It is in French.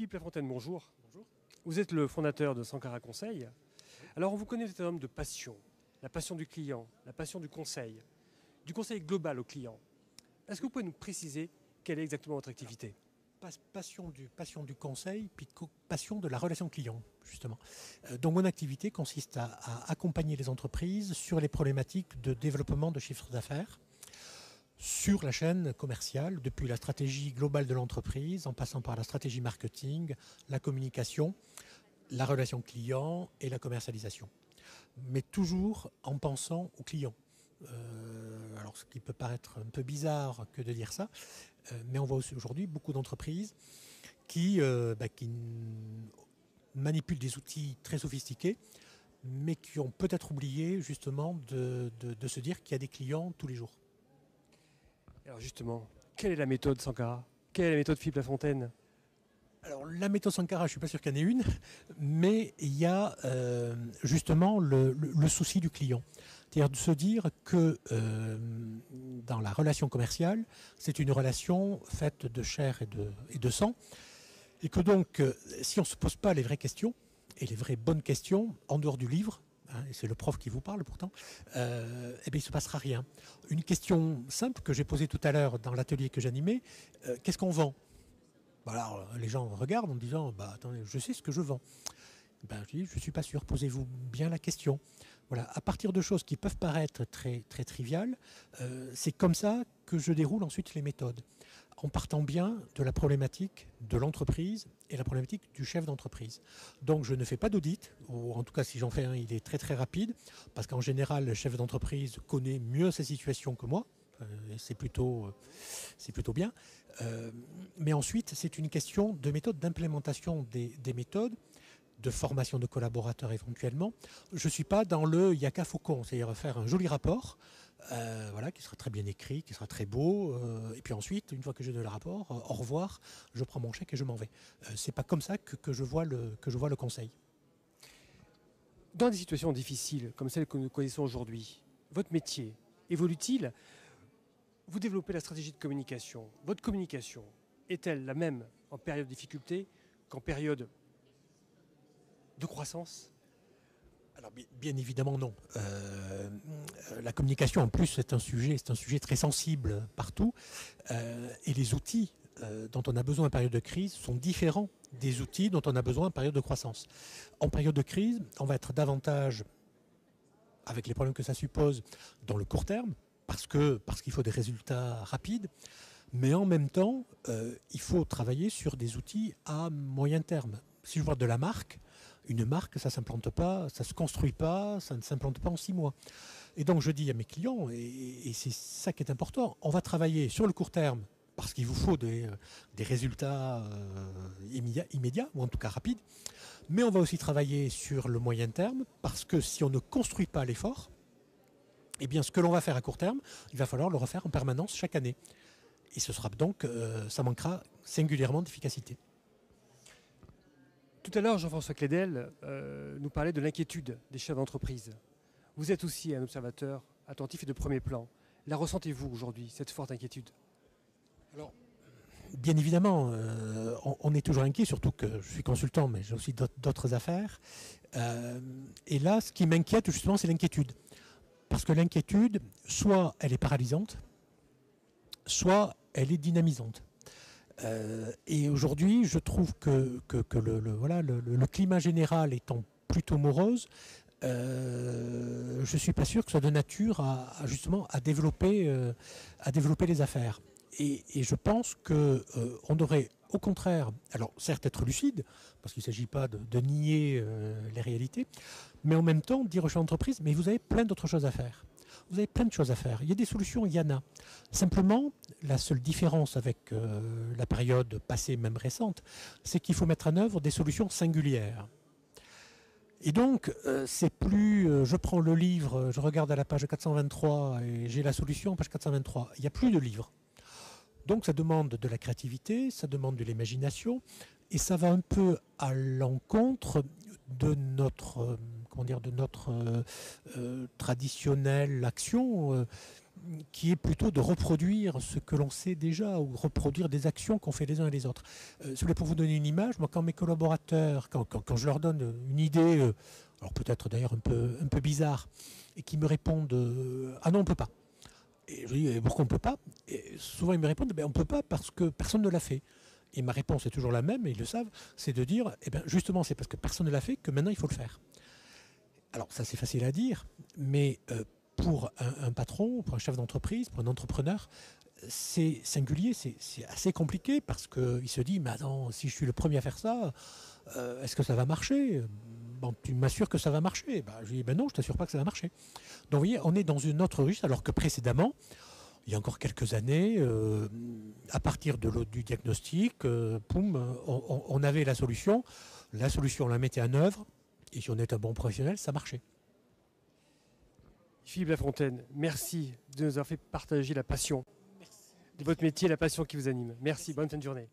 Philippe Lafontaine, bonjour. Bonjour. Vous êtes le fondateur de Sankara Conseil. Alors on vous connaît, vous êtes un homme de passion, la passion du client, la passion du conseil global au client. Est-ce que vous pouvez nous préciser quelle est exactement votre activité ? Passion du conseil, puis passion de la relation client, justement. Donc mon activité consiste à accompagner les entreprises sur les problématiques de développement de chiffre d'affaires, sur la chaîne commerciale, depuis la stratégie globale de l'entreprise, en passant par la stratégie marketing, la communication, la relation client et la commercialisation. Mais toujours en pensant au client. Alors ce qui peut paraître un peu bizarre que de dire ça, mais on voit aussi aujourd'hui beaucoup d'entreprises qui manipulent des outils très sophistiqués, mais qui ont peut-être oublié justement de se dire qu'il y a des clients tous les jours. Alors justement, quelle est la méthode Sankara ? Quelle est la méthode Philippe Lafontaine ? Alors la méthode Sankara, je ne suis pas sûr qu'il y en ait une, mais il y a justement le souci du client. C'est-à-dire de se dire que dans la relation commerciale, c'est une relation faite de chair et de sang, et que donc si on ne se pose pas les vraies questions, et les vraies bonnes questions, en dehors du livre, et c'est le prof qui vous parle pourtant, il ne se passera rien. Une question simple que j'ai posée tout à l'heure dans l'atelier que j'animais, qu'est-ce qu'on vend ? Alors, les gens regardent en disant attendez, je sais ce que je vends. Je dis, je ne suis pas sûr, posez-vous bien la question. Voilà, à partir de choses qui peuvent paraître très, très triviales, c'est comme ça que je déroule ensuite les méthodes. En partant bien de la problématique de l'entreprise et la problématique du chef d'entreprise. Donc je ne fais pas d'audit, ou en tout cas si j'en fais un, il est très très rapide, parce qu'en général, le chef d'entreprise connaît mieux sa situation que moi. C'est plutôt bien. Mais ensuite, c'est une question de méthode, d'implémentation des méthodes, de formation de collaborateurs éventuellement. Je ne suis pas dans le yaka faucon, c'est-à-dire faire un joli rapport, qui sera très bien écrit, qui sera très beau, et puis ensuite, une fois que j'ai le rapport, au revoir, je prends mon chèque et je m'en vais. C'est pas comme ça que je vois le conseil. Dans des situations difficiles, comme celles que nous connaissons aujourd'hui, votre métier évolue-t-il ? Vous développez la stratégie de communication. Votre communication est-elle la même en période de difficulté qu'en période de croissance ? Alors bien évidemment non. La communication en plus c'est un sujet très sensible partout, et les outils dont on a besoin en période de crise sont différents des outils dont on a besoin en période de croissance. En période de crise, on va être davantage, avec les problèmes que ça suppose, dans le court terme, parce qu'il faut des résultats rapides, mais en même temps, il faut travailler sur des outils à moyen terme. Si je vois de la marque, une marque, ça ne s'implante pas, ça ne se construit pas, ça ne s'implante pas en 6 mois. Et donc je dis à mes clients, et c'est ça qui est important, on va travailler sur le court terme, parce qu'il vous faut des résultats immédiats, ou en tout cas rapides, mais on va aussi travailler sur le moyen terme, parce que si on ne construit pas l'effort, eh bien, ce que l'on va faire à court terme, il va falloir le refaire en permanence chaque année. Et ce sera donc, ça manquera singulièrement d'efficacité. Tout à l'heure, Jean-François Clédel nous parlait de l'inquiétude des chefs d'entreprise. Vous êtes aussi un observateur attentif et de premier plan. La ressentez-vous aujourd'hui, cette forte inquiétude ? Alors, bien évidemment, on est toujours inquiet, surtout que je suis consultant, mais j'ai aussi d'autres affaires. Et là, ce qui m'inquiète justement, c'est l'inquiétude. Parce que l'inquiétude, soit elle est paralysante, soit elle est dynamisante. Et aujourd'hui, je trouve que le climat général étant plutôt morose, je ne suis pas sûr que ce soit de nature à développer les affaires. Et je pense qu'on devrait au contraire, alors certes être lucide, parce qu'il ne s'agit pas de nier les réalités, mais en même temps dire aux chefs d'entreprise, mais vous avez plein d'autres choses à faire. Vous avez plein de choses à faire. Il y a des solutions, il y en a. Simplement, la seule différence avec la période passée, même récente, c'est qu'il faut mettre en œuvre des solutions singulières. Et donc, c'est plus, je prends le livre, je regarde à la page 423 et j'ai la solution à page 423. Il n'y a plus de livre. Donc ça demande de la créativité, ça demande de l'imagination, et ça va un peu à l'encontre de notre traditionnelle action qui est plutôt de reproduire ce que l'on sait déjà ou reproduire des actions qu'on fait les uns et les autres. Pour vous donner une image, moi quand mes collaborateurs, quand je leur donne une idée, alors peut-être d'ailleurs un peu bizarre, et qui me répondent ah non on ne peut pas. Et je dis pourquoi on ne peut pas? Et souvent ils me répondent on ne peut pas parce que personne ne l'a fait. Et ma réponse est toujours la même, et ils le savent, c'est de dire justement c'est parce que personne ne l'a fait que maintenant il faut le faire. Alors ça c'est facile à dire, mais pour un patron, pour un chef d'entreprise, pour un entrepreneur, c'est singulier, c'est assez compliqué parce qu'il se dit mais attends, si je suis le premier à faire ça, est-ce que ça va marcher? Bon, tu m'assures que ça va marcher. Je lui dis non, je t'assure pas que ça va marcher. Donc vous voyez, on est dans une autre registre alors que précédemment, il y a encore quelques années, à partir du diagnostic, on avait la solution, on la mettait en œuvre, et si on est un bon professionnel, ça marchait. Philippe Lafontaine, merci de nous avoir fait partager la passion de votre métier, la passion qui vous anime. Merci, bonne fin de journée.